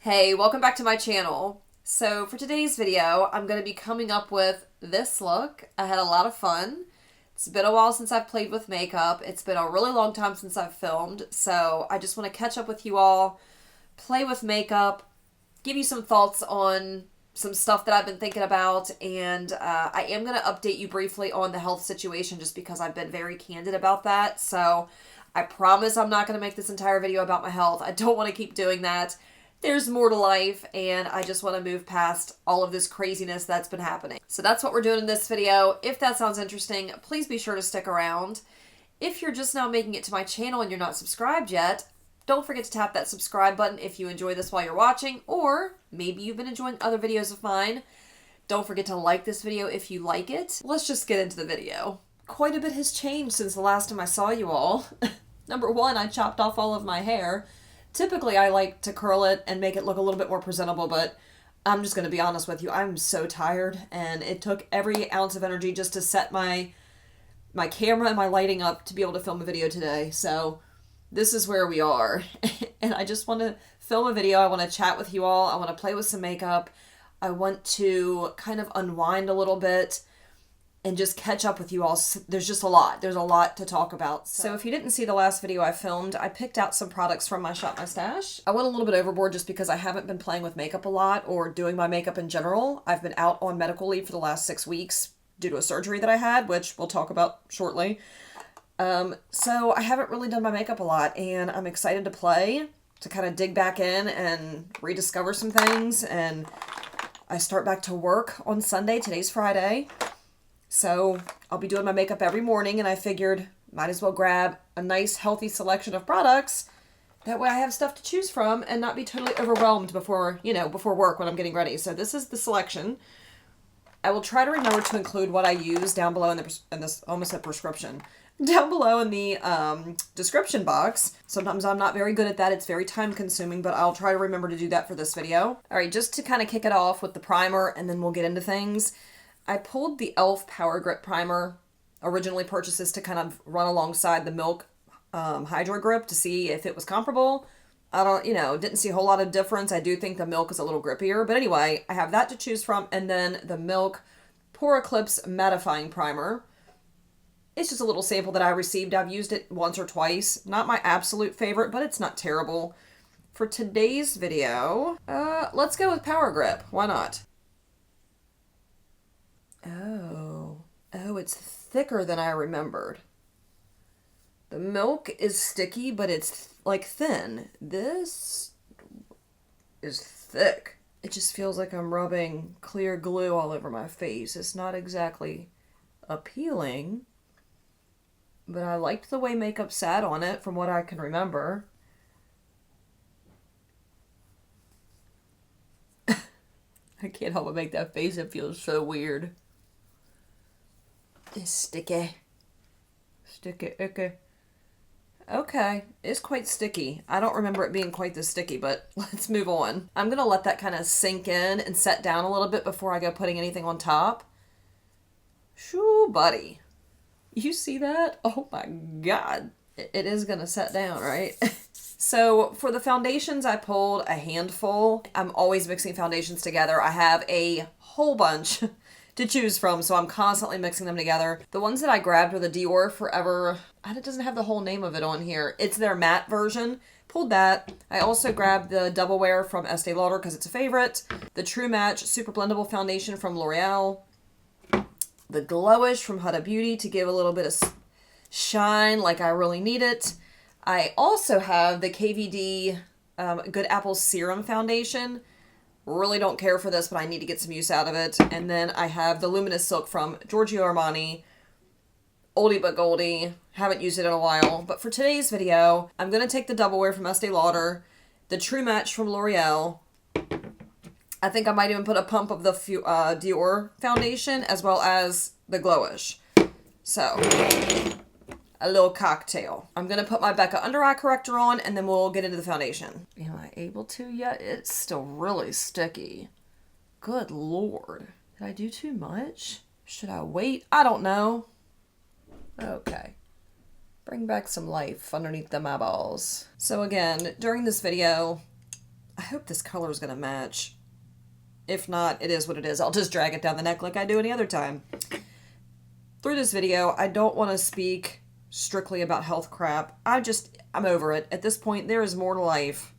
Hey, welcome back to my channel. So for today's video, I'm going to be coming up with this look. I had a lot of fun. It's been a while since I've played with makeup. It's been a really long time since I've filmed. So I just want to catch up with you all, play with makeup, give you some thoughts on some stuff that I've been thinking about. And I am going to update you briefly on the health situation just because I've been very candid about that. So I promise I'm not going to make this entire video about my health. I don't want to keep doing that. There's more to life, and I just want to move past all of this craziness that's been happening. So that's what we're doing in this video. If that sounds interesting, please be sure to stick around. If you're just now making it to my channel and you're not subscribed yet, don't forget to tap that subscribe button if you enjoy this while you're watching, or maybe you've been enjoying other videos of mine. Don't forget to like this video if you like it. Let's just get into the video. Quite a bit has changed since the last time I saw you all. Number one, I chopped off all of my hair. Typically, I like to curl it and make it look a little bit more presentable, but I'm just going to be honest with you. I'm so tired, and it took every ounce of energy just to set my camera and my lighting up to be able to film a video today. So this is where we are, and I just want to film a video. I want to chat with you all. I want to play with some makeup. I want to kind of unwind a little bit and just catch up with you all. There's just a lot. There's a lot to talk about. So if you didn't see the last video I filmed, I picked out some products from my Shop My Stash. I went a little bit overboard just because I haven't been playing with makeup a lot or doing my makeup in general. I've been out on medical leave for the last 6 weeks due to a surgery that I had, which we'll talk about shortly. So I haven't really done my makeup a lot, and I'm excited to play, to kind of dig back in and rediscover some things. And I start back to work on Sunday. Today's Friday. So I'll be doing my makeup every morning, and I figured might as well grab a nice healthy selection of products. That way I have stuff to choose from and not be totally overwhelmed before work when I'm getting ready. So this is the selection. I will try to remember to include what I use down below in this almost a prescription. Down below in the description box. Sometimes I'm not very good at that. It's very time consuming, but I'll try to remember to do that for this video. All right, just to kind of kick it off with the primer, and then we'll get into things. I pulled the e.l.f. Power Grip Primer. Originally purchased this to kind of run alongside the Milk Hydro Grip to see if it was comparable. Didn't see a whole lot of difference. I do think the Milk is a little grippier. But anyway, I have that to choose from. And then the Milk Pore Eclipse Mattifying Primer. It's just a little sample that I received. I've used it once or twice. Not my absolute favorite, but it's not terrible. For today's video, let's go with Power Grip. Why not? Oh, it's thicker than I remembered. The Milk is sticky, but it's like thin. This is thick. It just feels like I'm rubbing clear glue all over my face. It's not exactly appealing, but I liked the way makeup sat on it from what I can remember. I can't help but make that face. It feels so weird. It's sticky. Sticky, icky. Okay, it's quite sticky. I don't remember it being quite this sticky, but let's move on. I'm gonna let that kind of sink in and set down a little bit before I go putting anything on top. Shoo, buddy. You see that? Oh my god. It is gonna set down, right? So for the foundations, I pulled a handful. I'm always mixing foundations together. I have a whole bunch to choose from, so I'm constantly mixing them together. The ones that I grabbed were the Dior Forever. It doesn't have the whole name of it on here. It's their matte version. Pulled that. I also grabbed the Double Wear from Estee Lauder because it's a favorite. The True Match Super Blendable Foundation from L'Oreal. The Glowish from Huda Beauty to give a little bit of shine like I really need it. I also have the KVD Good Apple Serum Foundation. Really don't care for this, but I need to get some use out of it. And then I have the Luminous Silk from Giorgio Armani. Oldie but goldie. Haven't used it in a while. But for today's video, I'm going to take the Double Wear from Estee Lauder, the True Match from L'Oreal. I think I might even put a pump of the Dior foundation as well as the Glowish. So, a little cocktail. I'm going to put my Becca Under Eye Corrector on, and then we'll get into the foundation. Am I able to yet? It's still really sticky. Good lord. Did I do too much? Should I wait? I don't know. Okay. Bring back some life underneath them eyeballs. So again, during this video, I hope this color is going to match. If not, it is what it is. I'll just drag it down the neck like I do any other time. Through this video, I don't want to speak strictly about health crap. I'm over it. At this point, there is more to life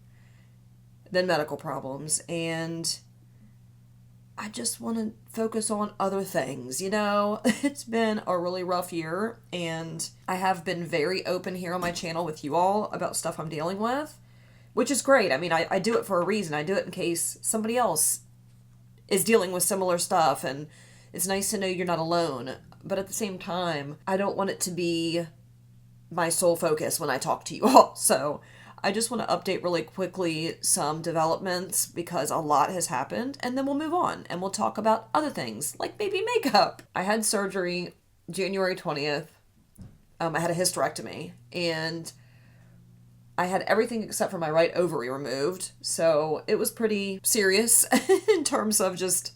than medical problems, and I just want to focus on other things, you know? It's been a really rough year, and I have been very open here on my channel with you all about stuff I'm dealing with, which is great. I mean, I do it for a reason. I do it in case somebody else is dealing with similar stuff, and it's nice to know you're not alone. But at the same time, I don't want it to be my sole focus when I talk to you all. So I just want to update really quickly some developments because a lot has happened, and then we'll move on and we'll talk about other things like maybe makeup. I had surgery January 20th. I had a hysterectomy, and I had everything except for my right ovary removed. So it was pretty serious in terms of just,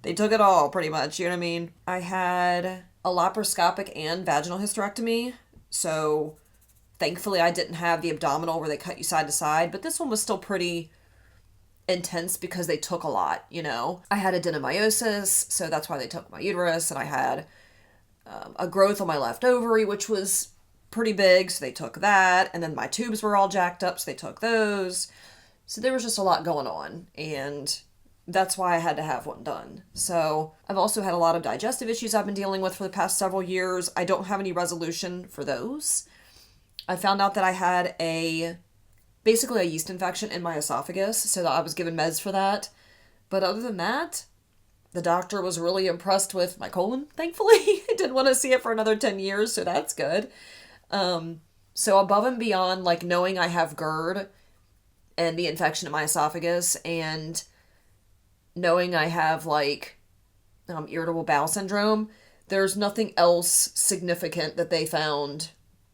they took it all pretty much, you know what I mean? I had a laparoscopic and vaginal hysterectomy. So thankfully I didn't have the abdominal where they cut you side to side, but this one was still pretty intense because they took a lot, you know? I had adenomyosis, so that's why they took my uterus, and I had a growth on my left ovary, which was pretty big, so they took that, and then my tubes were all jacked up, so they took those. So there was just a lot going on, and that's why I had to have one done. So I've also had a lot of digestive issues I've been dealing with for the past several years. I don't have any resolution for those. I found out that I had basically a yeast infection in my esophagus, so that I was given meds for that. But other than that, the doctor was really impressed with my colon, thankfully. I didn't want to see it for another 10 years, so that's good. So above and beyond, like, knowing I have GERD and the infection in my esophagus, and knowing I have, like, irritable bowel syndrome, there's nothing else significant that they found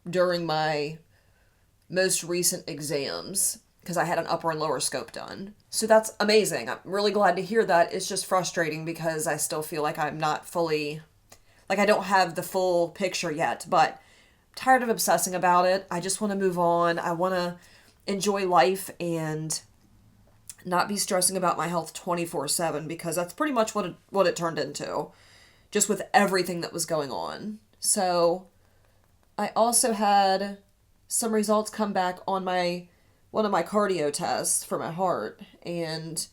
during my most recent exams, because I had an upper and lower scope done. So that's amazing. I'm really glad to hear that. It's just frustrating because I still feel like I'm not fully, like, I don't have the full picture yet, but I'm tired of obsessing about it. I just want to move on. I want to enjoy life and not be stressing about my health 24/7, because that's pretty much what it turned into, just with everything that was going on. So I also had some results come back on one of my cardio tests for my heart, and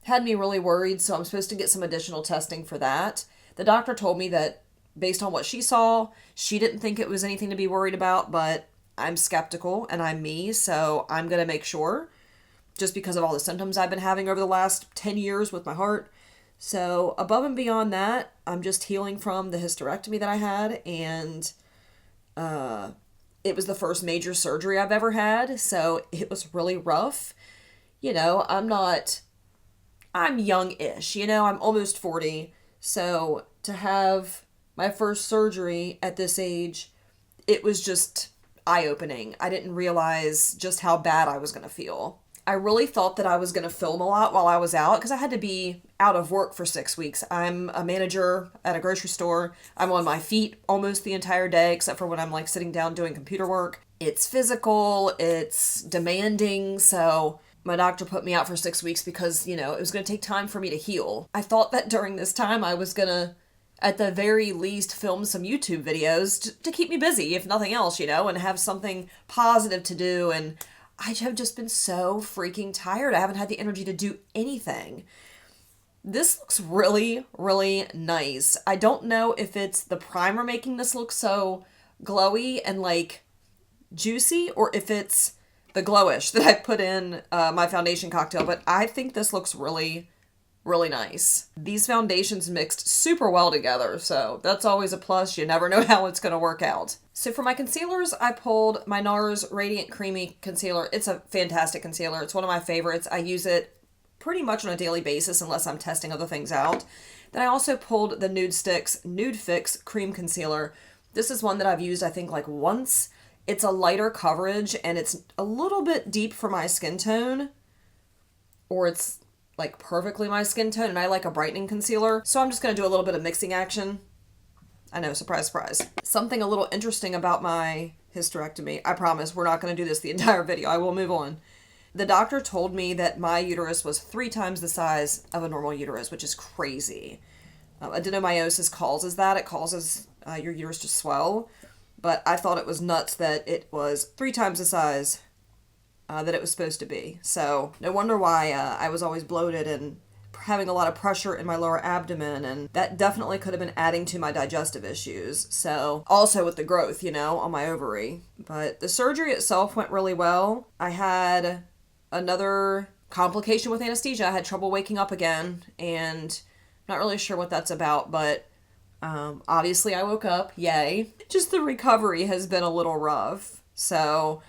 had me really worried, so I'm supposed to get some additional testing for that. The doctor told me that based on what she saw, she didn't think it was anything to be worried about, but I'm skeptical, and I'm me, so I'm going to make sure, just because of all the symptoms I've been having over the last 10 years with my heart. So above and beyond that, I'm just healing from the hysterectomy that I had, and it was the first major surgery I've ever had, so it was really rough. You know, I'm young-ish, you know, I'm almost 40, so to have my first surgery at this age, it was just eye-opening. I didn't realize just how bad I was going to feel. I really thought that I was going to film a lot while I was out, because I had to be out of work for 6 weeks. I'm a manager at a grocery store. I'm on my feet almost the entire day, except for when I'm, like, sitting down doing computer work. It's physical, it's demanding, so my doctor put me out for 6 weeks because, you know, it was going to take time for me to heal. I thought that during this time I was going to, at the very least, film some YouTube videos to keep me busy, if nothing else, you know, and have something positive to do, and I have just been so freaking tired. I haven't had the energy to do anything. This looks really, really nice. I don't know if it's the primer making this look so glowy and, like, juicy, or if it's the glowish that I put in my foundation cocktail, but I think this looks really, really nice. These foundations mixed super well together, so that's always a plus. You never know how it's going to work out. So for my concealers, I pulled my NARS Radiant Creamy Concealer. It's a fantastic concealer. It's one of my favorites. I use it pretty much on a daily basis unless I'm testing other things out. Then I also pulled the Nude Sticks Nude Fix Cream Concealer. This is one that I've used, I think, like once. It's a lighter coverage, and it's a little bit deep for my skin tone, or it's like perfectly my skin tone, and I like a brightening concealer. So I'm just going to do a little bit of mixing action. I know, surprise, surprise. Something a little interesting about my hysterectomy. I promise we're not going to do this the entire video. I will move on. The doctor told me that my uterus was 3 times the size of a normal uterus, which is crazy. Adenomyosis causes that. It causes your uterus to swell. But I thought it was nuts that it was 3 times the size that it was supposed to be. So no wonder why I was always bloated and having a lot of pressure in my lower abdomen, and that definitely could have been adding to my digestive issues. So also with the growth, on my ovary. But the surgery itself went really well. I had another complication with anesthesia. I had trouble waking up again, and I'm not really sure what that's about, but obviously I woke up, yay. Just the recovery has been a little rough. So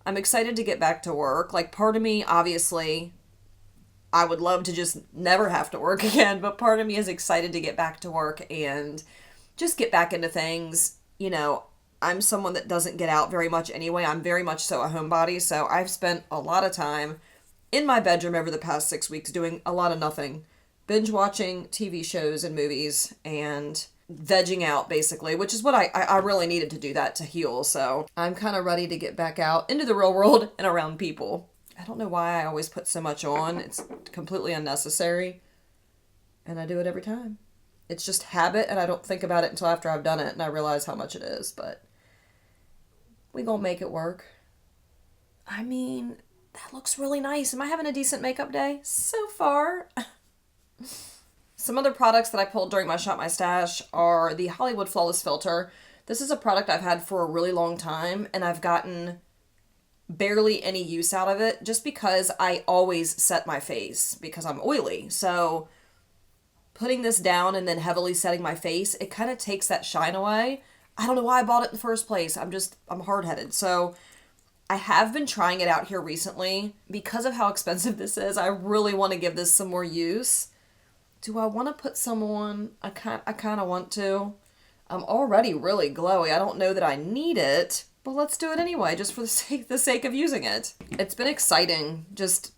I'm excited to get back to work. Like, part of me, obviously, I would love to just never have to work again, but part of me is excited to get back to work and just get back into things. I'm someone that doesn't get out very much anyway. I'm very much so a homebody, so I've spent a lot of time in my bedroom over the past 6 weeks doing a lot of nothing. Binge watching TV shows and movies and vegging out, basically, which is what I really needed to do that to heal. So I'm kind of ready to get back out into the real world and around people. I don't know why I always put so much on. It's completely unnecessary. And I do it every time. It's just habit, and I don't think about it until after I've done it, and I realize how much it is. But we gonna make it work. I mean, that looks really nice. Am I having a decent makeup day? So far. Some other products that I pulled during my Shop My Stash are the Hollywood Flawless Filter. This is a product I've had for a really long time, and I've gotten barely any use out of it just because I always set my face because I'm oily. So putting this down and then heavily setting my face, it kind of takes that shine away. I don't know why I bought it in the first place. I'm hard-headed. So I have been trying it out here recently. Because of how expensive this is, I really want to give this some more use. Do I want to put some on? I kind of want to. I'm already really glowy. I don't know that I need it, but let's do it anyway, just for the sake of using it. It's been exciting just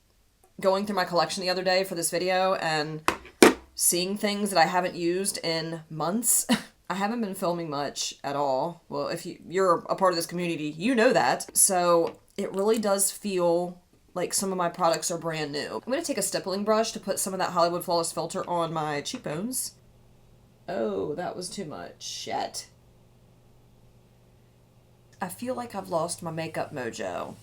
going through my collection the other day for this video and seeing things that I haven't used in months. I haven't been filming much at all. Well, if you're a part of this community, you know that. So it really does feel like some of my products are brand new. I'm going to take a stippling brush to put some of that Hollywood Flawless Filter on my cheekbones. Oh, that was too much. Shit. I feel like I've lost my makeup mojo.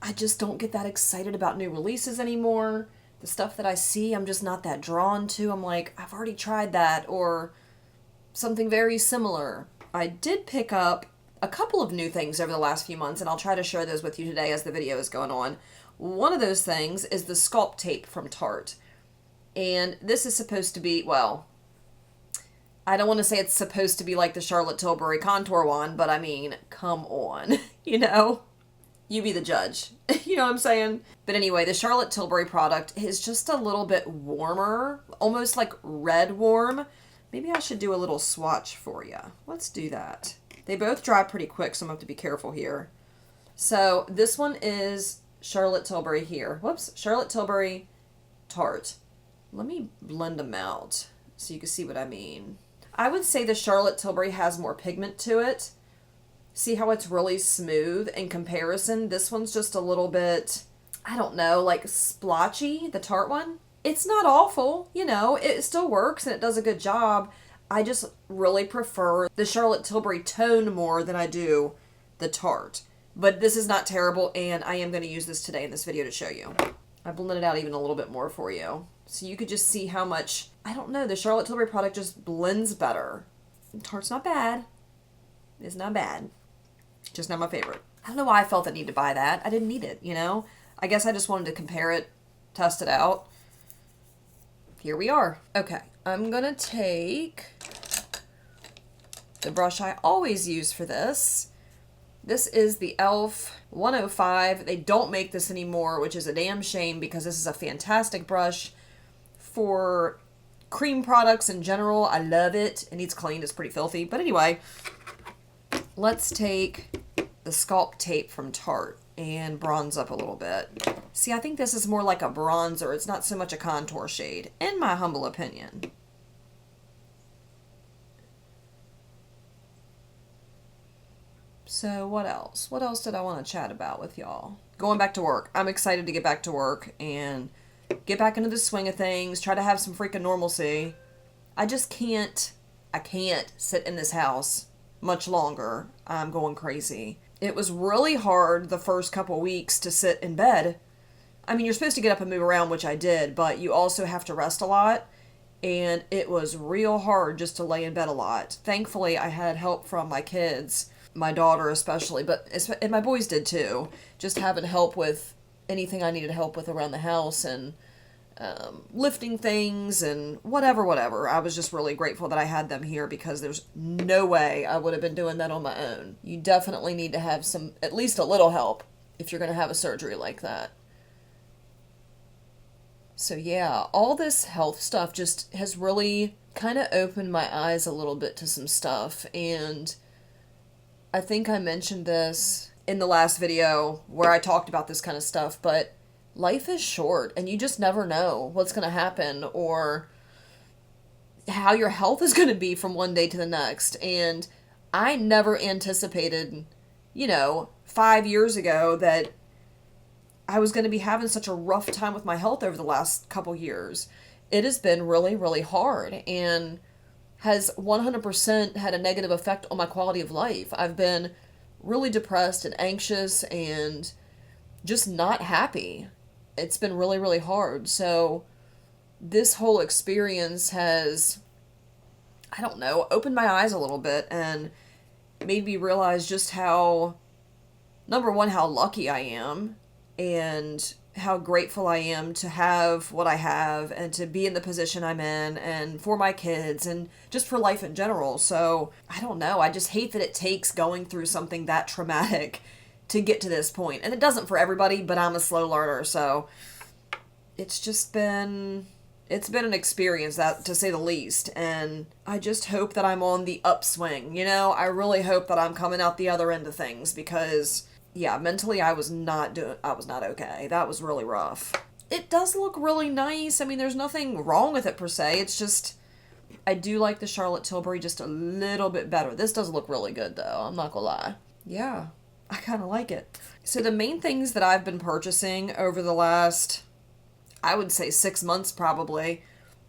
I just don't get that excited about new releases anymore. The stuff that I see, I'm just not that drawn to. I'm like, I've already tried that, or something very similar. I did pick up a couple of new things over the last few months, and I'll try to share those with you today as the video is going on. One of those things is the Sculpt Tape from Tarte. And this is supposed to be, well, I don't want to say it's supposed to be like the Charlotte Tilbury contour one, but I mean, come on, You be the judge. You know what I'm saying? But anyway, the Charlotte Tilbury product is just a little bit warmer, almost like red warm. Maybe I should do a little swatch for you. Let's do that. They both dry pretty quick, so I'm going to have to be careful here. So this one is Charlotte Tilbury here. Whoops, Charlotte Tilbury Tarte. Let me blend them out so you can see what I mean. I would say the Charlotte Tilbury has more pigment to it. See how it's really smooth in comparison? This one's just a little bit, I don't know, like splotchy, the Tarte one. It's not awful, it still works and it does a good job. I just really prefer the Charlotte Tilbury tone more than I do the Tarte. But this is not terrible, and I am going to use this today in this video to show you. I blended it out even a little bit more for you. So you could just see how much, I don't know, the Charlotte Tilbury product just blends better. Tarte's not bad. It's not bad. Just not my favorite. I don't know why I felt the need to buy that. I didn't need it, I guess I just wanted to compare it, test it out. Here we are. Okay, I'm going to take the brush I always use for this. This is the e.l.f. 105. They don't make this anymore, which is a damn shame because this is a fantastic brush for cream products in general. I love it. It needs cleaned. It's pretty filthy. But anyway, let's take the Sculpt Tape from Tarte and bronze up a little bit. See, I think this is more like a bronzer. It's not so much a contour shade, in my humble opinion. So what else? What else did I want to chat about with y'all? going back to work. I'm excited to get back to work and get back into the swing of things, try to have some freaking normalcy. I can't sit in this house much longer. I'm going crazy. It was really hard the first couple weeks to sit in bed. I mean, you're supposed to get up and move around, which I did, but you also have to rest a lot. And it was real hard just to lay in bed a lot. Thankfully, I had help from my kids, my daughter especially, and my boys did too. Just having help with anything I needed help with around the house and lifting things and whatever. I was just really grateful that I had them here because there's no way I would have been doing that on my own. You definitely need to have at least a little help if you're going to have a surgery like that. So yeah, all this health stuff just has really kind of opened my eyes a little bit to some stuff. And I think I mentioned this in the last video where I talked about this kind of stuff, but life is short and you just never know what's going to happen or how your health is going to be from one day to the next. And I never anticipated, 5 years ago that I was going to be having such a rough time with my health over the last couple years. It has been really, really hard and has 100% had a negative effect on my quality of life. I've been really depressed and anxious and just not happy. It's been really, really hard. So this whole experience has, opened my eyes a little bit and made me realize just how, number one, how lucky I am and how grateful I am to have what I have and to be in the position I'm in and for my kids and just for life in general. So, I just hate that it takes going through something that traumatic to get to this point. And it doesn't for everybody, but I'm a slow learner, so it's been an experience, that to say the least. And I just hope that I'm on the upswing, I really hope that I'm coming out the other end of things because yeah, mentally I was not okay. That was really rough. It does look really nice. I mean, there's nothing wrong with it per se. It's just, I do like the Charlotte Tilbury just a little bit better. This does look really good though. I'm not gonna lie. Yeah, I kind of like it. So the main things that I've been purchasing over the last, I would say 6 months probably,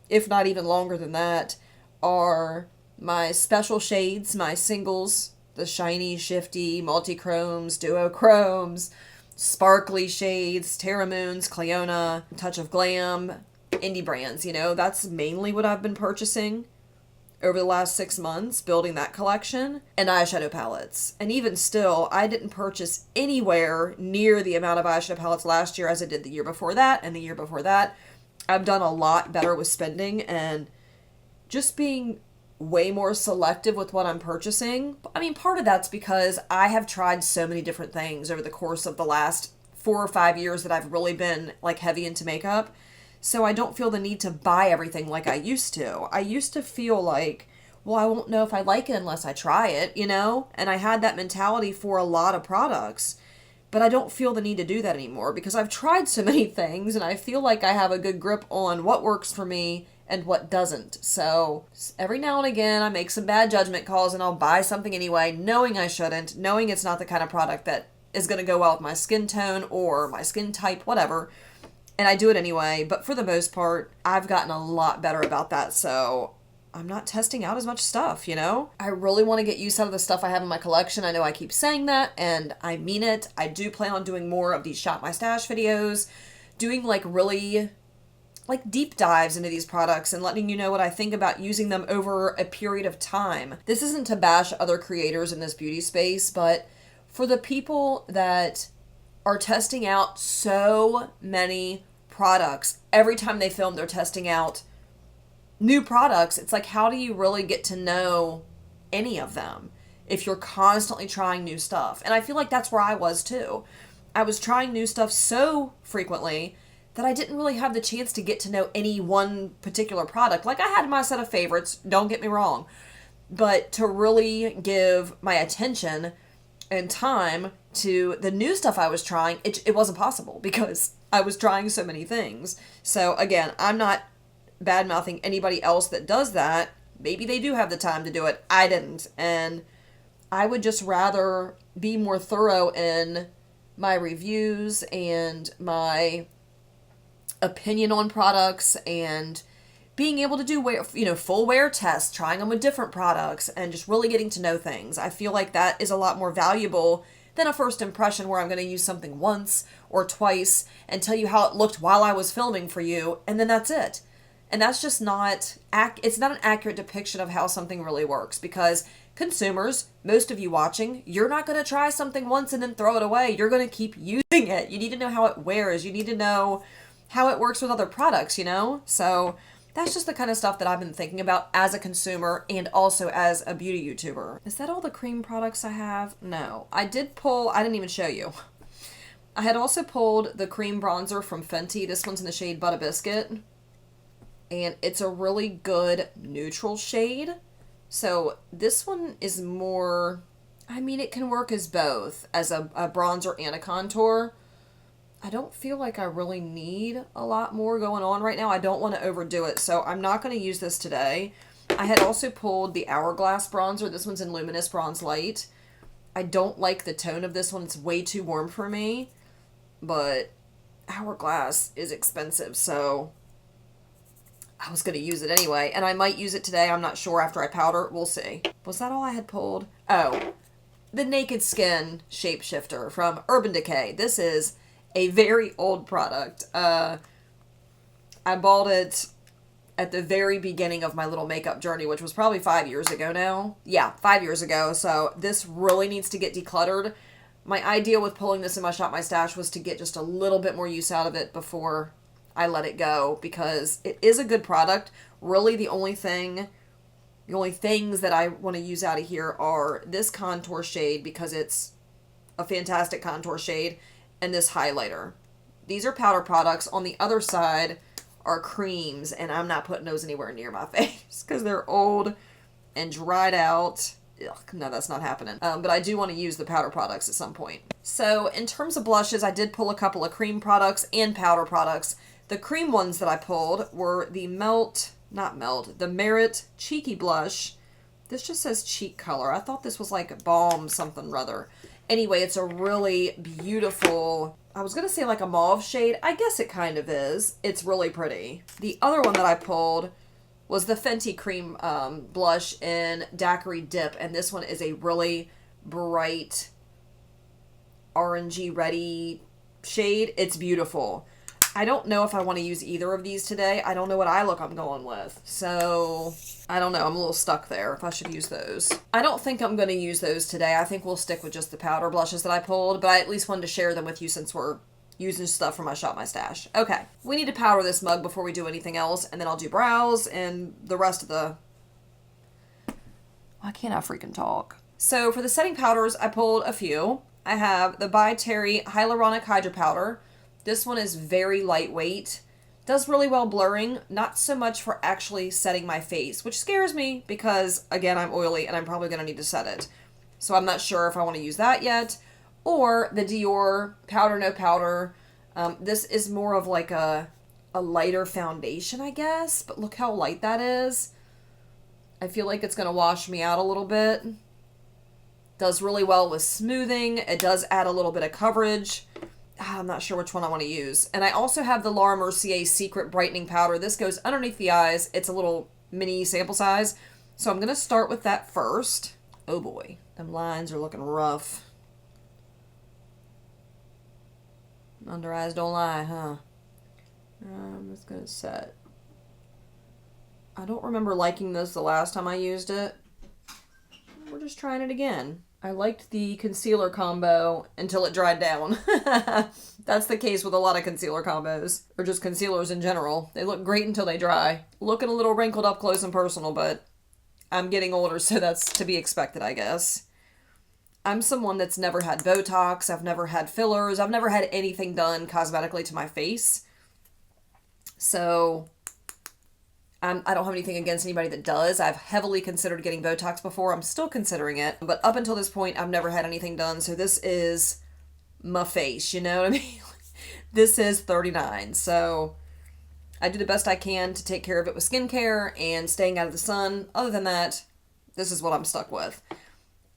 if not even longer than that, are my special shades, my singles, the shiny, shifty, multi-chromes, duochromes, sparkly shades, Terra Moons, Cleona, Touch of Glam, indie brands, that's mainly what I've been purchasing over the last 6 months, building that collection, and eyeshadow palettes. And even still, I didn't purchase anywhere near the amount of eyeshadow palettes last year as I did the year before that and the year before that. I've done a lot better with spending and just being way more selective with what I'm purchasing. I mean, part of that's because I have tried so many different things over the course of the last 4 or 5 years that I've really been heavy into makeup. So I don't feel the need to buy everything like I used to. I used to feel like, well, I won't know if I like it unless I try it, And I had that mentality for a lot of products. But I don't feel the need to do that anymore because I've tried so many things and I feel like I have a good grip on what works for me and what doesn't. So every now and again I make some bad judgment calls and I'll buy something anyway, knowing I shouldn't, knowing it's not the kind of product that is going to go well with my skin tone or my skin type, whatever. And I do it anyway, but for the most part, I've gotten a lot better about that, so I'm not testing out as much stuff, I really want to get use out of the stuff I have in my collection. I know I keep saying that, and I mean it. I do plan on doing more of these Shop My Stash videos, doing really deep dives into these products and letting you know what I think about using them over a period of time. This isn't to bash other creators in this beauty space, but for the people that are testing out so many products, every time they film, they're testing out new products. It's how do you really get to know any of them if you're constantly trying new stuff? And I feel like that's where I was too. I was trying new stuff so frequently that I didn't really have the chance to get to know any one particular product. I had my set of favorites, don't get me wrong, but to really give my attention and time to the new stuff I was trying, it wasn't possible because I was trying so many things. So again, I'm not bad-mouthing anybody else that does that. Maybe they do have the time to do it. I didn't. And I would just rather be more thorough in my reviews and my opinion on products and being able to do full wear tests, trying them with different products, and just really getting to know things. I feel like that is a lot more valuable than a first impression where I'm going to use something once or twice and tell you how it looked while I was filming for you, and then that's it. And that's just not, it's not an accurate depiction of how something really works, because consumers, most of you watching, you're not going to try something once and then throw it away. You're going to keep using it. You need to know how it wears. You need to know how it works with other products, So that's just the kind of stuff that I've been thinking about as a consumer and also as a beauty YouTuber. Is that all the cream products I have? No. I didn't even show you. I had also pulled the cream bronzer from Fenty. This one's in the shade Butter Biscuit. And it's a really good neutral shade. So this one is more, it can work as both, as a bronzer and a contour. I don't feel like I really need a lot more going on right now. I don't want to overdo it, so I'm not going to use this today. I had also pulled the Hourglass bronzer. This one's in Luminous Bronze Light. I don't like the tone of this one. It's way too warm for me, but Hourglass is expensive, so I was going to use it anyway, and I might use it today. I'm not sure after I powder. We'll see. Was that all I had pulled? Oh, the Naked Skin Shapeshifter from Urban Decay. This is a very old product. I bought it at the very beginning of my little makeup journey, which was probably 5 years ago now. Yeah, 5 years ago. So this really needs to get decluttered. My idea with pulling this in my Shop My Stash was to get just a little bit more use out of it before I let it go, because it is a good product. Really, the only things that I want to use out of here are this contour shade, because it's a fantastic contour shade, and this highlighter. These are powder products. On the other side are creams, and I'm not putting those anywhere near my face because they're old and dried out. Ugh, no, that's not happening. But I do want to use the powder products at some point. So in terms of blushes, I did pull a couple of cream products and powder products. The cream ones that I pulled were the the Merit Cheeky Blush. This just says cheek color. I thought this was like balm something rather. Anyway, it's a really beautiful, I was going to say like a mauve shade. I guess it kind of is. It's really pretty. The other one that I pulled was the Fenty Cream Blush in Daiquiri Dip. And this one is a really bright orangey reddy shade. It's beautiful. I don't know if I want to use either of these today. I don't know what eye look I'm going with. So, I don't know. I'm a little stuck there if I should use those. I don't think I'm going to use those today. I think we'll stick with just the powder blushes that I pulled. But I at least wanted to share them with you since we're using stuff from my Shop My Stash. Okay. We need to powder this mug before we do anything else. And then I'll do brows and the rest of the... Why can't I freaking talk? So, for the setting powders, I pulled a few. I have the By Terry Hyaluronic Hydra Powder. This one is very lightweight, does really well blurring, not so much for actually setting my face, which scares me because, again, I'm oily and I'm probably going to need to set it. So I'm not sure if I want to use that yet. Or the Dior Powder No Powder. This is more of like a lighter foundation, I guess, but look how light that is. I feel like it's going to wash me out a little bit. Does really well with smoothing. It does add a little bit of coverage. I'm not sure which one I want to use. And I also have the Laura Mercier Secret Brightening Powder. This goes underneath the eyes. It's a little mini sample size. So I'm going to start with that first. Oh boy, them lines are looking rough. Under eyes don't lie, huh? I'm just going to set. I don't remember liking this the last time I used it. We're just trying it again. I liked the concealer combo until it dried down. That's the case with a lot of concealer combos, or just concealers in general. They look great until they dry. Looking a little wrinkled up close and personal, but I'm getting older, so that's to be expected, I guess. I'm someone that's never had Botox, I've never had fillers, I've never had anything done cosmetically to my face. So I don't have anything against anybody that does. I've heavily considered getting Botox before. I'm still considering it. But up until this point, I've never had anything done. So this is my face, you know what I mean? This is 39. So I do the best I can to take care of it with skincare and staying out of the sun. Other than that, this is what I'm stuck with.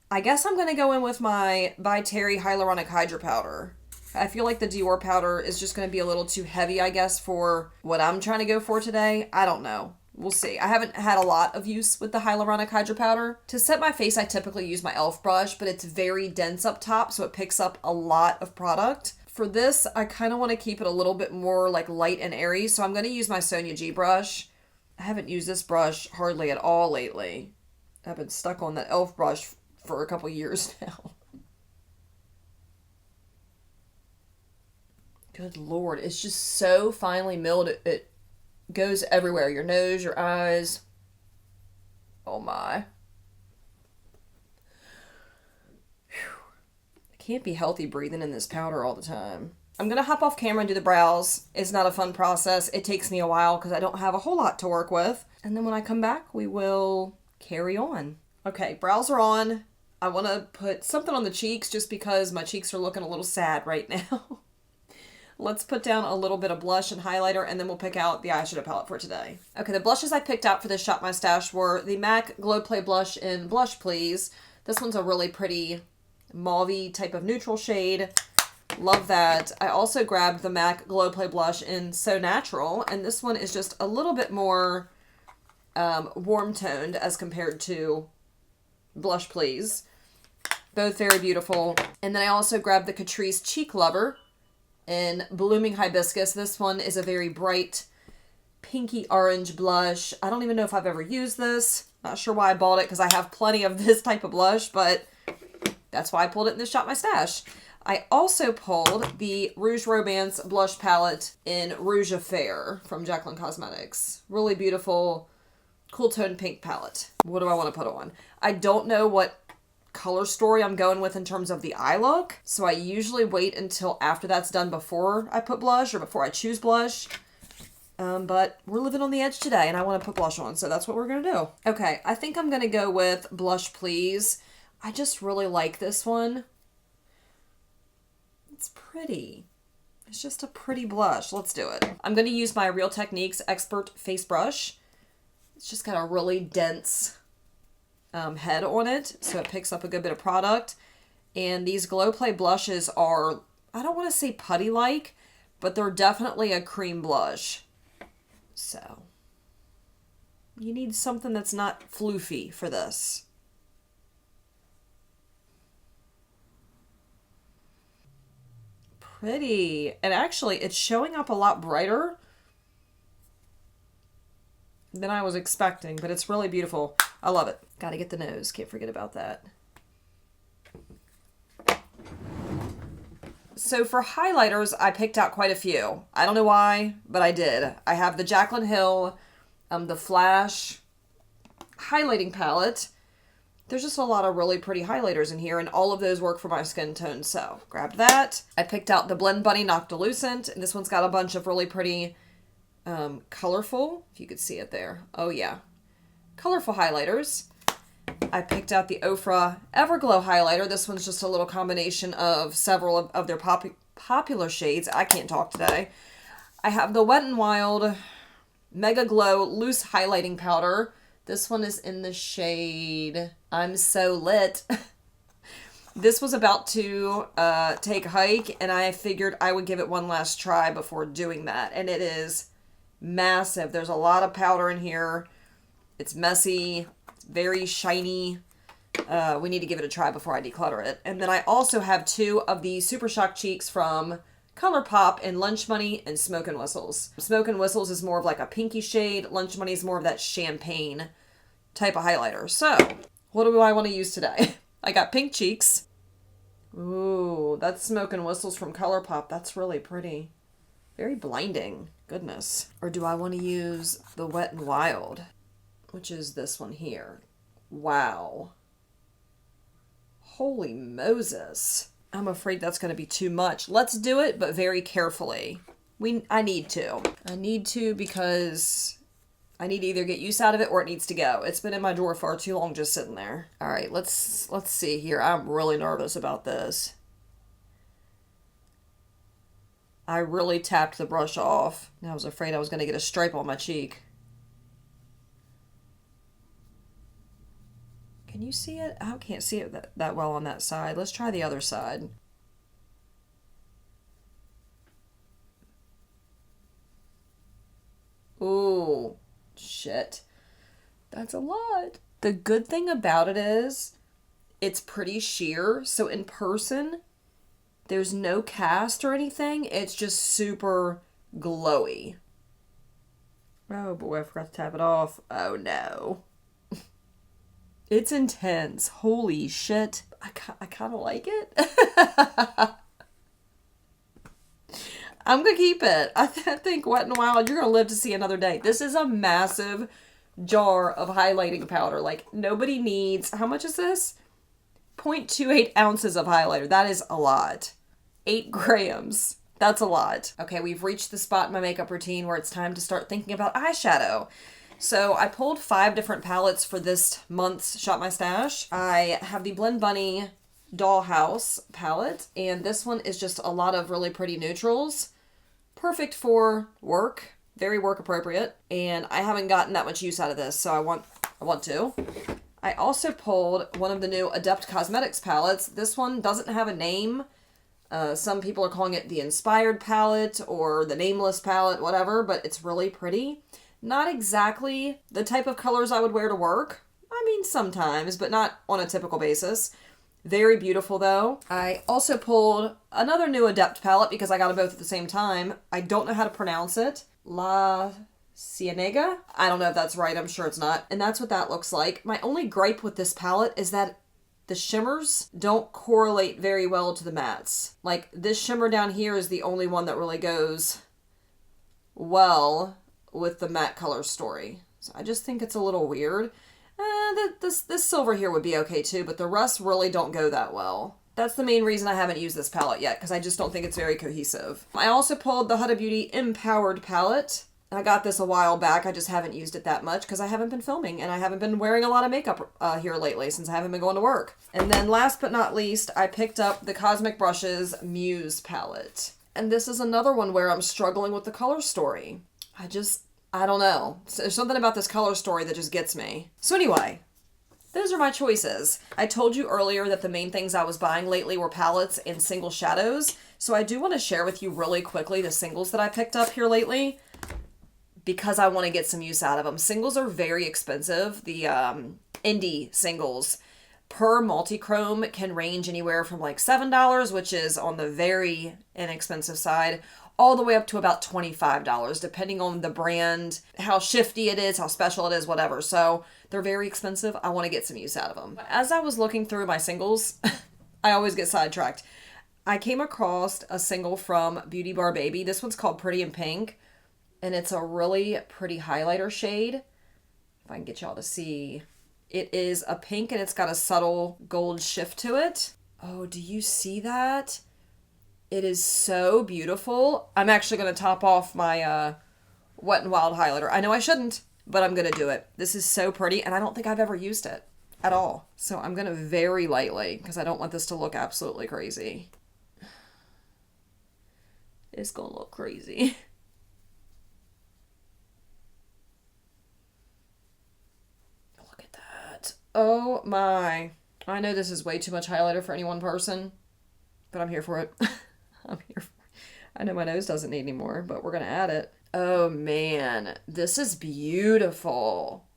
I guess I'm going to go in with my By Terry Hyaluronic Hydra Powder. I feel like the Dior powder is just going to be a little too heavy, I guess, for what I'm trying to go for today. I don't know. We'll see. I haven't had a lot of use with the hyaluronic hydro powder. To set my face, I typically use my e.l.f. brush, but it's very dense up top, so it picks up a lot of product. For this, I kind of want to keep it a little bit more like light and airy, so I'm going to use my Sonia G brush. I haven't used this brush hardly at all lately. I've been stuck on that e.l.f. brush for a couple years now. Good Lord, it's just so finely milled. It goes everywhere. Your nose, your eyes. Oh my. I can't be healthy breathing in this powder all the time. I'm going to hop off camera and do the brows. It's not a fun process. It takes me a while because I don't have a whole lot to work with. And then when I come back, we will carry on. Okay, brows are on. I want to put something on the cheeks just because my cheeks are looking a little sad right now. Let's put down a little bit of blush and highlighter, and then we'll pick out the eyeshadow palette for today. Okay, the blushes I picked out for this Shop My Stash were the MAC Glow Play Blush in Blush Please. This one's a really pretty mauve-y type of neutral shade. Love that. I also grabbed the MAC Glow Play Blush in So Natural, and this one is just a little bit more warm-toned as compared to Blush Please. Both very beautiful. And then I also grabbed the Catrice Cheek Lover in Blooming Hibiscus. This one is a very bright pinky orange blush. I don't even know if I've ever used this. Not sure why I bought it because I have plenty of this type of blush, but that's why I pulled it in this Shop My Stash. I also pulled the Rouge Romance blush palette in Rouge Affair from Jaclyn Cosmetics. Really beautiful, cool tone pink palette. What do I want to put on? I don't know what color story I'm going with in terms of the eye look, so I usually wait until after that's done before I put blush or before I choose blush. But we're living on the edge today and I want to put blush on, so that's what we're going to do. Okay, I think I'm going to go with Blush Please. I just really like this one. It's pretty. It's just a pretty blush. Let's do it. I'm going to use my Real Techniques Expert Face Brush. It's just got a really dense head on it, so it picks up a good bit of product. And these Glow Play blushes are, I don't want to say putty-like, but they're definitely a cream blush. So, you need something that's not floofy for this. Pretty. And actually, it's showing up a lot brighter than I was expecting, but it's really beautiful. I love it. Gotta get the nose. Can't forget about that. So for highlighters, I picked out quite a few. I don't know why, but I did. I have the Jaclyn Hill, the Flash highlighting palette. There's just a lot of really pretty highlighters in here, and all of those work for my skin tone, so grabbed that. I picked out the Blend Bunny Noctilucent, and this one's got a bunch of really pretty colorful, if you could see it there. Oh yeah. Colorful highlighters. I picked out the Ofra Everglow highlighter. This one's just a little combination of several of their popular shades. I can't talk today. I have the Wet n Wild Mega Glow Loose Highlighting Powder. This one is in the shade I'm So Lit. This was about to take a hike, and I figured I would give it one last try before doing that. And it is massive. There's a lot of powder in here. It's messy. It's very shiny. We need to give it a try before I declutter it. And then I also have two of the Super Shock Cheeks from ColourPop in Lunch Money and Smoke and Whistles. Smoke and Whistles is more of like a pinky shade. Lunch Money is more of that champagne type of highlighter. So, what do I want to use today? I got pink cheeks. Ooh, that's Smoke and Whistles from ColourPop. That's really pretty. Very blinding. Goodness. Or do I want to use the Wet n Wild, which is this one here? Wow. Holy Moses. I'm afraid that's going to be too much. Let's do it, but very carefully. I need to. I need to because I need to either get use out of it or it needs to go. It's been in my drawer far too long just sitting there. All right, let's see here. I'm really nervous about this. I really tapped the brush off. I was afraid I was going to get a stripe on my cheek. Can you see it? I can't see it that well on that side. Let's try the other side. Oh, shit. That's a lot. The good thing about it is it's pretty sheer. So in person, there's no cast or anything. It's just super glowy. Oh boy, I forgot to tap it off. Oh no. It's intense. Holy shit. I kind of like it. I'm going to keep it. I think Wet n Wild, you're going to live to see another day. This is a massive jar of highlighting powder. Like, nobody needs... How much is this? 0.28 ounces of highlighter. That is a lot. 8 grams. That's a lot. Okay, we've reached the spot in my makeup routine where it's time to start thinking about eyeshadow. So I pulled 5 different palettes for this month's Shop My Stash. I have the Blend Bunny Dollhouse palette, and this one is just a lot of really pretty neutrals. Perfect for work. Very work appropriate. And I haven't gotten that much use out of this, so I want to. I also pulled one of the new Adept Cosmetics palettes. This one doesn't have a name. Some people are calling it the Inspired palette or the Nameless palette, whatever, but it's really pretty. Not exactly the type of colors I would wear to work. I mean, sometimes, but not on a typical basis. Very beautiful, though. I also pulled another new Adept palette because I got them both at the same time. I don't know how to pronounce it. La Cienega? I don't know if that's right. I'm sure it's not. And that's what that looks like. My only gripe with this palette is that the shimmers don't correlate very well to the mattes. Like, this shimmer down here is the only one that really goes well with the matte color story. So I just think it's a little weird. This silver here would be okay too, but the rest really don't go that well. That's the main reason I haven't used this palette yet, because I just don't think it's very cohesive. I also pulled the Huda Beauty Empowered palette. I got this a while back. I just haven't used it that much because I haven't been filming and I haven't been wearing a lot of makeup here lately since I haven't been going to work. And then last but not least, I picked up the Cosmic Brushes Muse palette. And this is another one where I'm struggling with the color story. I don't know. There's something about this color story that just gets me. So anyway, those are my choices. I told you earlier that the main things I was buying lately were palettes and single shadows. So I do want to share with you really quickly the singles that I picked up here lately, because I want to get some use out of them. Singles are very expensive. The indie singles per multi-chrome can range anywhere from like $7, which is on the very inexpensive side, all the way up to about $25, depending on the brand, how shifty it is, how special it is, whatever. So they're very expensive. I want to get some use out of them. As I was looking through my singles, I always get sidetracked. I came across a single from Beauty Bar Baby. This one's called Pretty in Pink. And it's a really pretty highlighter shade. If I can get y'all to see. It is a pink and it's got a subtle gold shift to it. Oh, do you see that? It is so beautiful. I'm actually going to top off my Wet n Wild highlighter. I know I shouldn't, but I'm going to do it. This is so pretty and I don't think I've ever used it at all. So I'm going to very lightly because I don't want this to look absolutely crazy. It's going to look crazy. Oh my. I know this is way too much highlighter for any one person, but I'm here for it. I'm here for it. I know my nose doesn't need any more, but we're going to add it. Oh man, this is beautiful.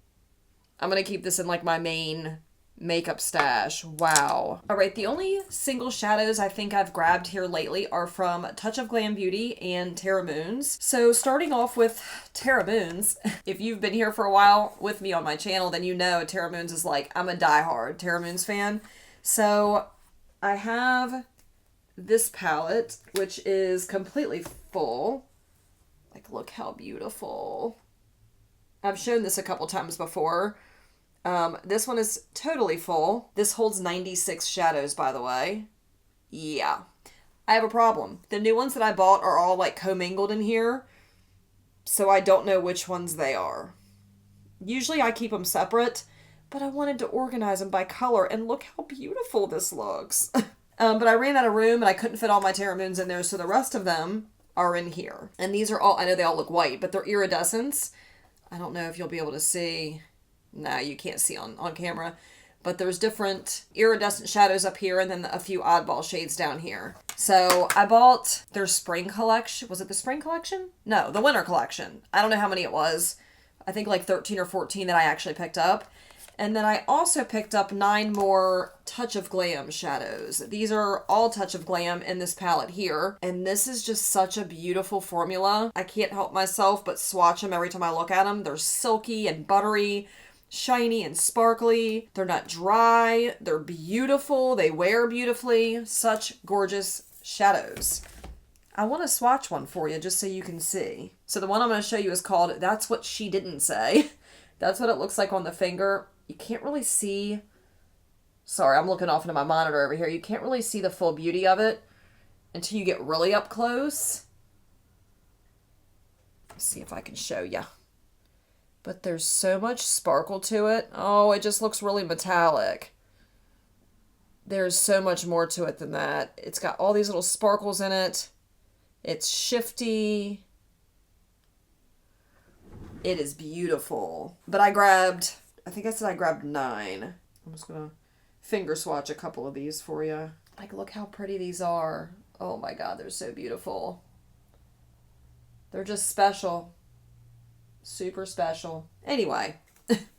I'm going to keep this in like my main makeup stash. Wow. All right, the only single shadows I think I've grabbed here lately are from Touch of Glam Beauty and Terra Moons. So starting off with Terra Moons, if you've been here for a while with me on my channel, then you know Terra Moons is like, I'm a diehard Terra Moons fan. So I have this palette, which is completely full. Like, look how beautiful. I've shown this a couple times before. This one is totally full. This holds 96 shadows, by the way. Yeah. I have a problem. The new ones that I bought are all like commingled in here, so I don't know which ones they are. Usually I keep them separate, but I wanted to organize them by color, and look how beautiful this looks. But I ran out of room and I couldn't fit all my Terra Moons in there, so the rest of them are in here. And these are all, I know they all look white, but they're iridescents. I don't know if you'll be able to see. No, you can't see on camera. But there's different iridescent shadows up here and then a few oddball shades down here. So I bought their spring collection. Was it the spring collection? No, the winter collection. I don't know how many it was. I think like 13 or 14 that I actually picked up. And then I also picked up 9 more Touch of Glam shadows. These are all Touch of Glam in this palette here. And this is just such a beautiful formula. I can't help myself but swatch them every time I look at them. They're silky and buttery, shiny and sparkly. They're not dry. They're beautiful. They wear beautifully. Such gorgeous shadows. I want to swatch one for you just so you can see. So the one I'm going to show you is called That's What She Didn't Say. That's what it looks like on the finger. You can't really see, sorry, I'm looking off into my monitor over here. You can't really see the full beauty of it until you get really up close. Let's see if I can show you. But there's so much sparkle to it. Oh, it just looks really metallic. There's so much more to it than that. It's got all these little sparkles in it. It's shifty. It is beautiful. But I think I said I grabbed 9. I'm just going to finger swatch a couple of these for you. Like, look how pretty these are. Oh my God, they're so beautiful. They're just special. Super special. Anyway,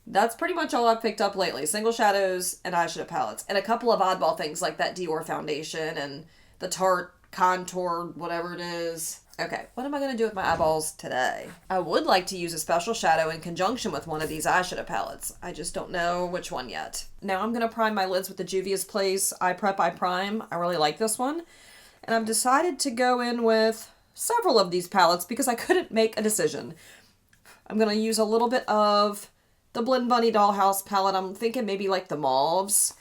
that's pretty much all I've picked up lately. Single shadows and eyeshadow palettes. And a couple of oddball things like that Dior foundation and the Tarte contour, whatever it is. Okay, what am I going to do with my eyeballs today? I would like to use a special shadow in conjunction with one of these eyeshadow palettes. I just don't know which one yet. Now I'm going to prime my lids with the Juvia's Place Eye Prep Eye Prime. I really like this one. And I've decided to go in with several of these palettes because I couldn't make a decision. I'm going to use a little bit of the Blend Bunny Dollhouse palette. I'm thinking maybe like the mauves.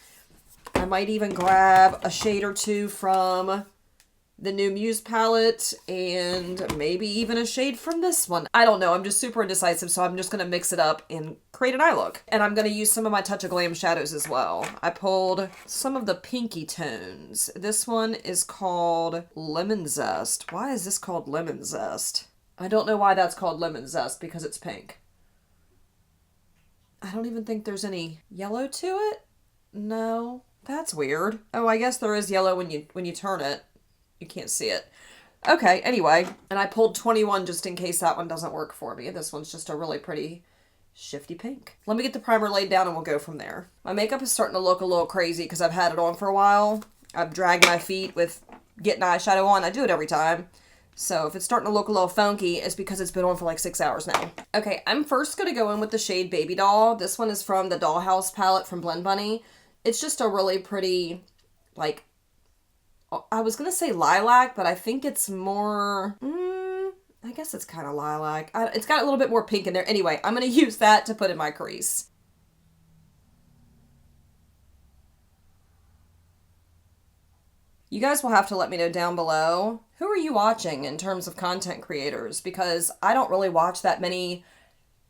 I might even grab a shade or two from the new Muse palette, and maybe even a shade from this one. I don't know. I'm just super indecisive, so I'm just going to mix it up and create an eye look. And I'm going to use some of my Touch of Glam shadows as well. I pulled some of the pinky tones. This one is called Lemon Zest. Why is this called Lemon Zest? I don't know why that's called Lemon Zest, because it's pink. I don't even think there's any yellow to it. No, that's weird. Oh, I guess there is yellow when you turn it. You can't see it. Okay, anyway. And I pulled 21 just in case that one doesn't work for me. This one's just a really pretty shifty pink. Let me get the primer laid down and we'll go from there. My makeup is starting to look a little crazy because I've had it on for a while. I've dragged my feet with getting eyeshadow on. I do it every time. So if it's starting to look a little funky, it's because it's been on for like 6 hours now. Okay, I'm first going to go in with the shade Baby Doll. This one is from the Dollhouse palette from Blend Bunny. It's just a really pretty, like, I was going to say lilac, but I think it's more, I guess it's kind of lilac. It's got a little bit more pink in there. Anyway, I'm going to use that to put in my crease. You guys will have to let me know down below, who are you watching in terms of content creators? Because I don't really watch that many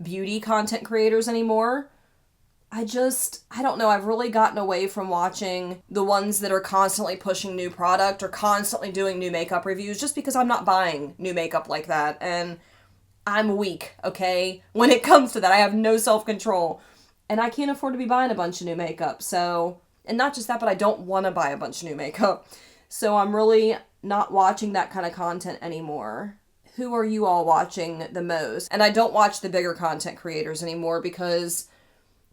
beauty content creators anymore. I don't know, I've really gotten away from watching the ones that are constantly pushing new product or constantly doing new makeup reviews just because I'm not buying new makeup like that. And I'm weak, okay? When it comes to that, I have no self-control. And I can't afford to be buying a bunch of new makeup. So, and not just that, but I don't want to buy a bunch of new makeup. So I'm really not watching that kind of content anymore. Who are you all watching the most? And I don't watch the bigger content creators anymore because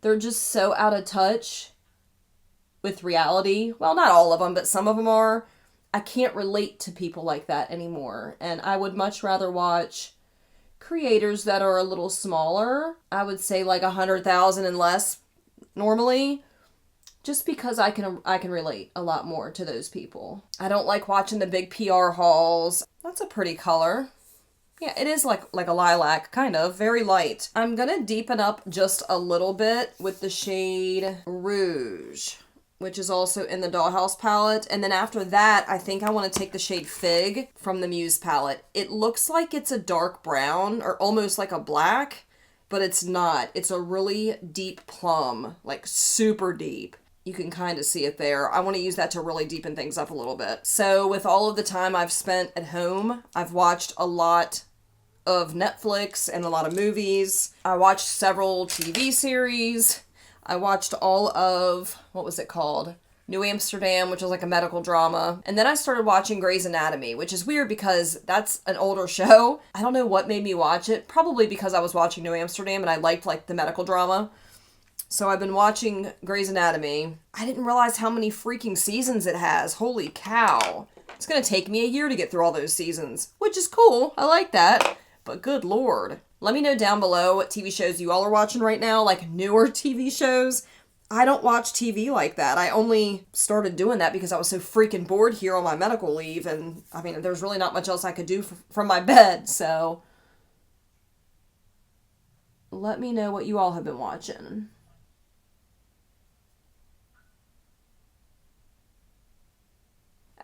they're just so out of touch with reality. Well, not all of them, but some of them are. I can't relate to people like that anymore. And I would much rather watch creators that are a little smaller. I would say like 100,000 and less normally. Just because I can relate a lot more to those people. I don't like watching the big PR hauls. That's a pretty color. Yeah, it is like a lilac, kind of, very light. I'm gonna deepen up just a little bit with the shade Rouge, which is also in the Dollhouse palette. And then after that, I think I want to take the shade Fig from the Muse palette. It looks like it's a dark brown, or almost like a black, but it's not. It's a really deep plum, like super deep. You can kind of see it there. I want to use that to really deepen things up a little bit. So with all of the time I've spent at home, I've watched a lot of Netflix and a lot of movies. I watched several TV series. I watched all of, what was it called? New Amsterdam, which is like a medical drama. And then I started watching Grey's Anatomy, which is weird because that's an older show. I don't know what made me watch it. Probably because I was watching New Amsterdam and I liked like the medical drama. So I've been watching Grey's Anatomy. I didn't realize how many freaking seasons it has. Holy cow. It's gonna take me a year to get through all those seasons, which is cool. I like that. But good lord. Let me know down below what TV shows you all are watching right now, like newer TV shows. I don't watch TV like that. I only started doing that because I was so freaking bored here on my medical leave, and I mean, there's really not much else I could do from my bed, so let me know what you all have been watching.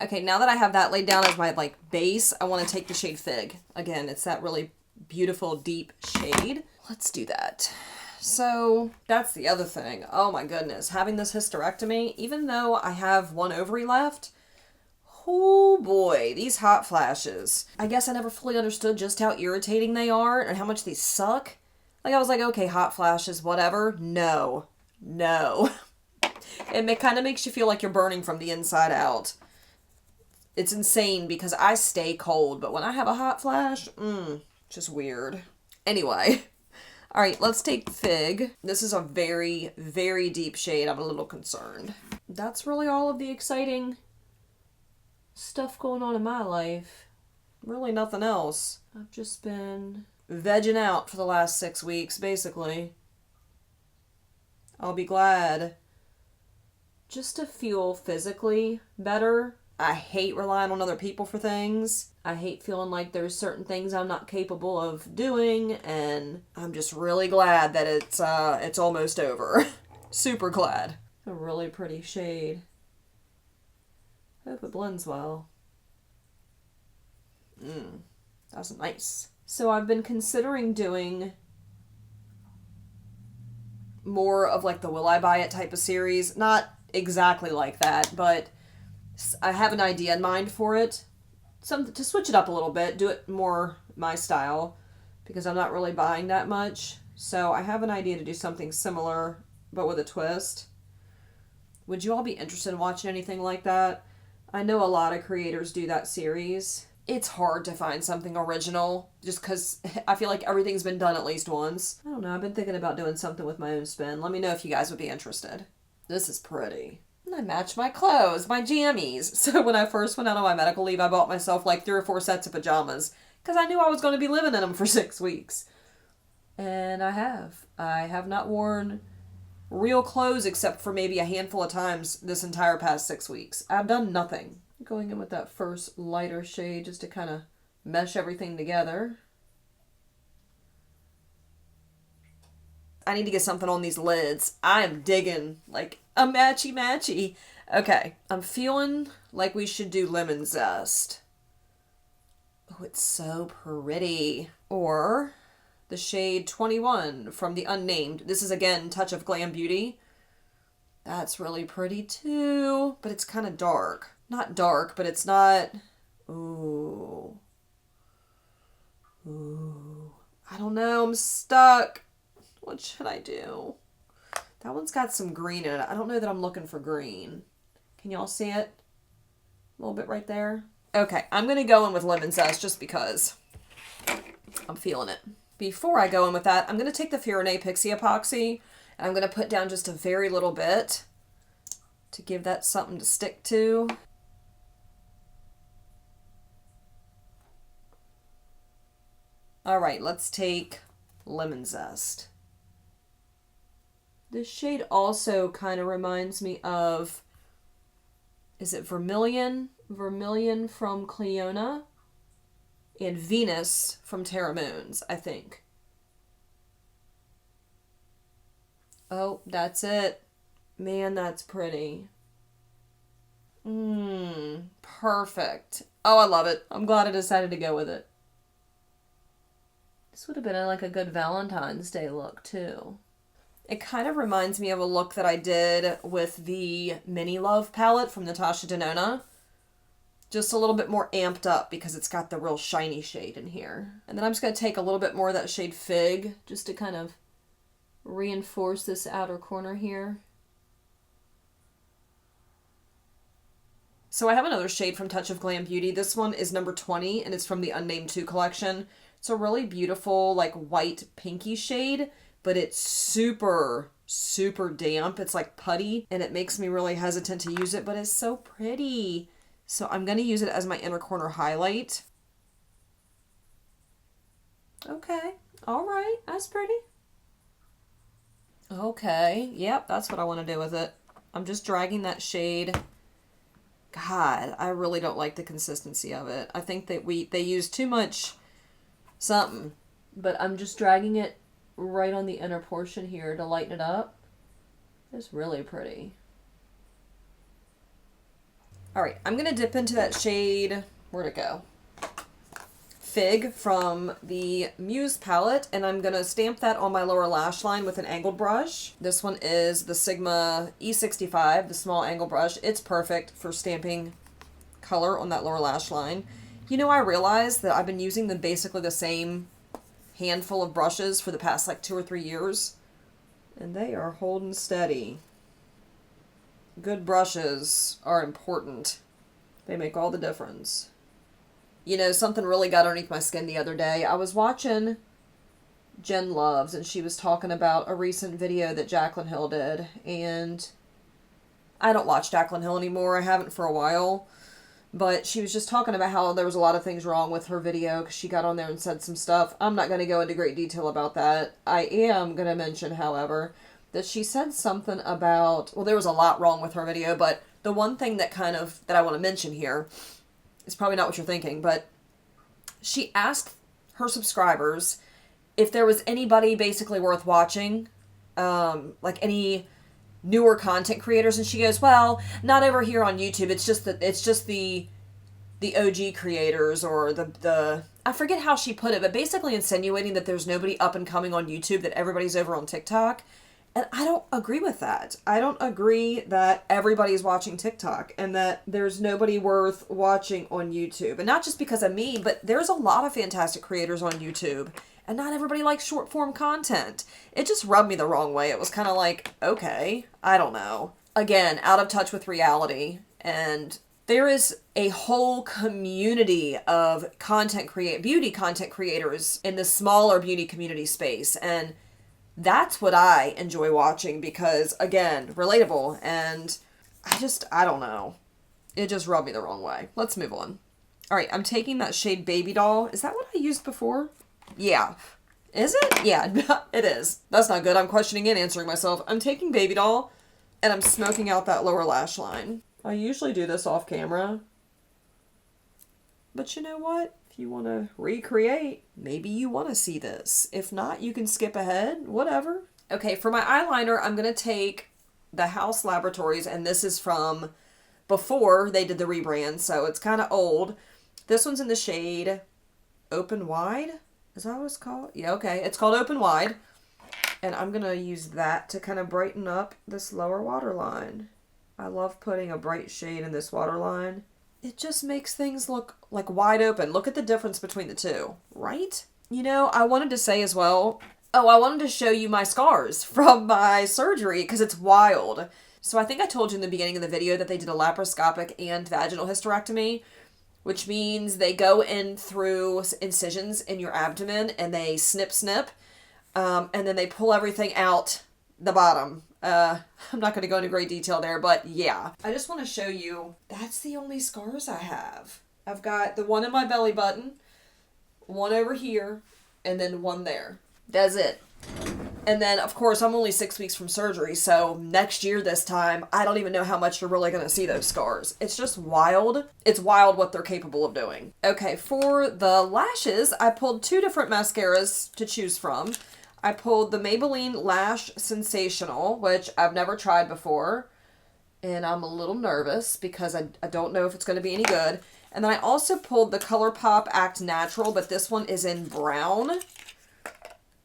Okay, now that I have that laid down as my, like, base, I want to take the shade Fig. Again, it's that really beautiful, deep shade. Let's do that. So, that's the other thing. Oh my goodness. Having this hysterectomy, even though I have one ovary left, oh boy, these hot flashes. I guess I never fully understood just how irritating they are and how much they suck. Like, I was like, okay, hot flashes, whatever. No. No. It kind of makes you feel like you're burning from the inside out. It's insane because I stay cold, but when I have a hot flash, just weird. Anyway, all right, let's take Fig. This is a very, very deep shade. I'm a little concerned. That's really all of the exciting stuff going on in my life. Really nothing else. I've just been vegging out for the last 6 weeks, basically. I'll be glad just to feel physically better. I hate relying on other people for things. I hate feeling like there's certain things I'm not capable of doing, and I'm just really glad that it's almost over. Super glad. A really pretty shade. Hope it blends well. That's nice. So I've been considering doing more of like the Will I Buy It type of series. Not exactly like that, but I have an idea in mind for it. Something to switch it up a little bit, do it more my style, because I'm not really buying that much. So I have an idea to do something similar, but with a twist. Would you all be interested in watching anything like that? I know a lot of creators do that series. It's hard to find something original, just because I feel like everything's been done at least once. I don't know, I've been thinking about doing something with my own spin. Let me know if you guys would be interested. This is pretty. I match my clothes, my jammies. So when I first went out on my medical leave, I bought myself like 3 or 4 sets of pajamas because I knew I was going to be living in them for 6 weeks. And I have. I have not worn real clothes except for maybe a handful of times this entire past 6 weeks. I've done nothing. Going in with that first lighter shade just to kind of mesh everything together. I need to get something on these lids. I am digging like a matchy-matchy. Okay, I'm feeling like we should do Lemon Zest. Oh, it's so pretty. Or the shade 21 from the Unnamed. This is, again, Touch of Glam Beauty. That's really pretty, too. But it's kind of dark. Not dark, but it's not... Ooh. Ooh. I don't know. I'm stuck. What should I do? That one's got some green in it. I don't know that I'm looking for green. Can y'all see it? A little bit right there. Okay, I'm going to go in with Lemon Zest just because I'm feeling it. Before I go in with that, I'm going to take the Fiorine Pixie Epoxy and I'm going to put down just a very little bit to give that something to stick to. All right, let's take Lemon Zest. This shade also kind of reminds me of, is it Vermilion? Vermilion from Cleona and Venus from Terra Moons, I think. Oh, that's it. Man, that's pretty. Perfect. Oh, I love it. I'm glad I decided to go with it. This would have been like a good Valentine's Day look, too. It kind of reminds me of a look that I did with the Mini Love palette from Natasha Denona. Just a little bit more amped up because it's got the real shiny shade in here. And then I'm just going to take a little bit more of that shade Fig just to kind of reinforce this outer corner here. So I have another shade from Touch of Glam Beauty. This one is number 20, and it's from the Unnamed 2 collection. It's a really beautiful, like, white pinky shade, but it's super, super damp. It's like putty, and it makes me really hesitant to use it, but it's so pretty. So I'm going to use it as my inner corner highlight. Okay, all right, that's pretty. Okay, yep, that's what I want to do with it. I'm just dragging that shade. God, I really don't like the consistency of it. I think that they use too much something, but I'm just dragging it right on the inner portion here to lighten it up. It's really pretty. All right, I'm going to dip into that shade. Where'd it go? Fig from the Muse palette, and I'm going to stamp that on my lower lash line with an angled brush. This one is the Sigma E65, the small angle brush. It's perfect for stamping color on that lower lash line. You know, I realized that I've been using basically the same handful of brushes for the past like 2 or 3 years, and they are holding steady. Good brushes are important. They make all the difference. You know, something really got underneath my skin the other day. I was watching Jen Loves, and she was talking about a recent video that Jaclyn Hill did, and I don't watch Jaclyn Hill anymore. I haven't for a while, but she was just talking about how there was a lot of things wrong with her video because she got on there and said some stuff. I'm not going to go into great detail about that. I am going to mention, however, that she said something about, well, there was a lot wrong with her video, but the one thing that I want to mention here, it's probably not what you're thinking, but she asked her subscribers if there was anybody basically worth watching, like any newer content creators, and she goes, well, not over here on YouTube. It's just the OG creators, or the I forget how she put it, but basically insinuating that there's nobody up and coming on YouTube, that everybody's over on TikTok. And I don't agree with that. I don't agree that everybody's watching TikTok and that there's nobody worth watching on YouTube. And not just because of me, but there's a lot of fantastic creators on YouTube, and not everybody likes short form content. It just rubbed me the wrong way. It was kind of like, okay, I don't know. Again, out of touch with reality. And there is a whole community of beauty content creators in the smaller beauty community space. And that's what I enjoy watching because, again, relatable, and I don't know. It just rubbed me the wrong way. Let's move on. All right, I'm taking that shade Baby Doll. Is that what I used before? Yeah. Is it? Yeah, it is. That's not good. I'm questioning and answering myself. I'm taking Baby Doll, and I'm smoking out that lower lash line. I usually do this off camera. But you know what? If you want to recreate, maybe you want to see this. If not, you can skip ahead, whatever. Okay, for my eyeliner, I'm going to take the Haus Laboratories, and this is from before they did the rebrand, so it's kind of old. This one's in the shade Open Wide. Is that what it's called? Yeah, okay. It's called Open Wide. And I'm going to use that to kind of brighten up this lower waterline. I love putting a bright shade in this waterline. It just makes things look like wide open. Look at the difference between the two, right? You know, I wanted to say as well, I wanted to show you my scars from my surgery because it's wild. So I think I told you in the beginning of the video that they did a laparoscopic and vaginal hysterectomy, which means they go in through incisions in your abdomen and they snip, and then they pull everything out the bottom. I'm not going to go into great detail there, but yeah. I just want to show you, that's the only scars I have. I've got the one in my belly button, one over here, and then one there. That's it. And then, of course, I'm only 6 weeks from surgery, so next year this time, I don't even know how much you're really going to see those scars. It's just wild. It's wild what they're capable of doing. Okay, for the lashes, I pulled 2 different mascaras to choose from. I pulled the Maybelline Lash Sensational, which I've never tried before, and I'm a little nervous because I don't know if it's going to be any good. And then I also pulled the ColourPop Act Natural, but this one is in brown.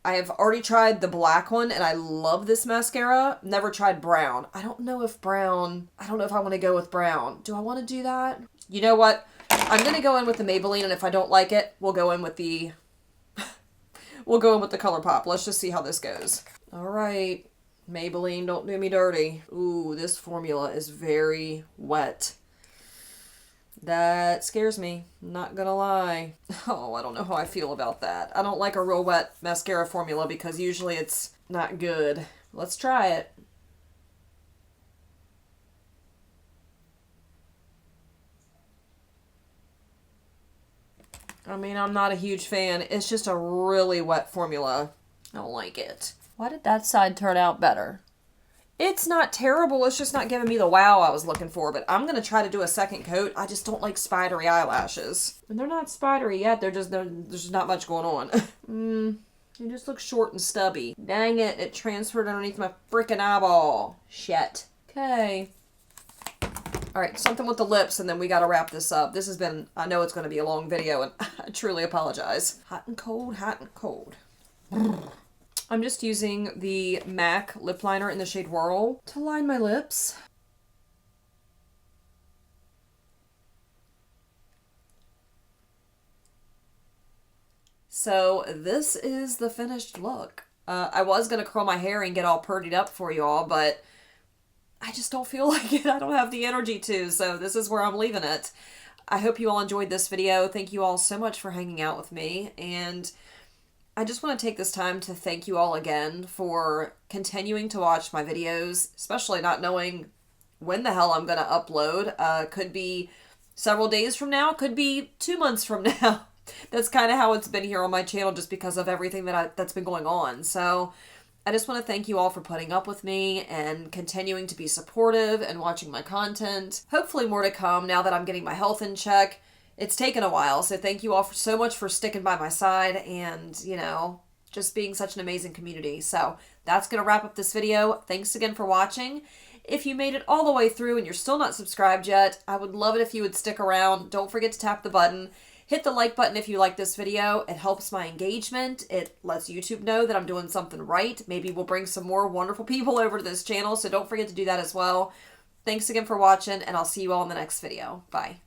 I have already tried the black one, and I love this mascara. Never tried brown. I don't know if I want to go with brown. Do I want to do that? You know what? I'm going to go in with the Maybelline, and if I don't like it, we'll go in with the ColourPop. Let's just see how this goes. All right. Maybelline, don't do me dirty. Ooh, this formula is very wet. That scares me, not gonna lie. Oh, I don't know how I feel about that. I don't like a real wet mascara formula because usually it's not good. Let's try it. I mean, I'm not a huge fan. It's just a really wet formula. I don't like it. Why did that side turn out better? It's not terrible. It's just not giving me the wow I was looking for. But I'm going to try to do a second coat. I just don't like spidery eyelashes. And they're not spidery yet. There's just not much going on. It just looks short and stubby. Dang it. It transferred underneath my freaking eyeball. Shit. Okay. Alright, something with the lips, and then we gotta wrap this up. This has been, I know it's going to be a long video, and I truly apologize. Hot and cold, hot and cold. I'm just using the MAC lip liner in the shade Whirl to line my lips. So this is the finished look. I was going to curl my hair and get all purdied up for you all, but I just don't feel like it. I don't have the energy to, so this is where I'm leaving it. I hope you all enjoyed this video. Thank you all so much for hanging out with me, and I just want to take this time to thank you all again for continuing to watch my videos, especially not knowing when the hell I'm going to upload. Could be several days from now, could be 2 months from now. That's kind of how it's been here on my channel just because of everything that's been going on. So I just want to thank you all for putting up with me and continuing to be supportive and watching my content. Hopefully more to come now that I'm getting my health in check. It's taken a while, so thank you all so much for sticking by my side and, you know, just being such an amazing community. So that's going to wrap up this video. Thanks again for watching. If you made it all the way through and you're still not subscribed yet, I would love it if you would stick around. Don't forget to tap the button. Hit the like button if you like this video. It helps my engagement. It lets YouTube know that I'm doing something right. Maybe we'll bring some more wonderful people over to this channel, so don't forget to do that as well. Thanks again for watching, and I'll see you all in the next video. Bye.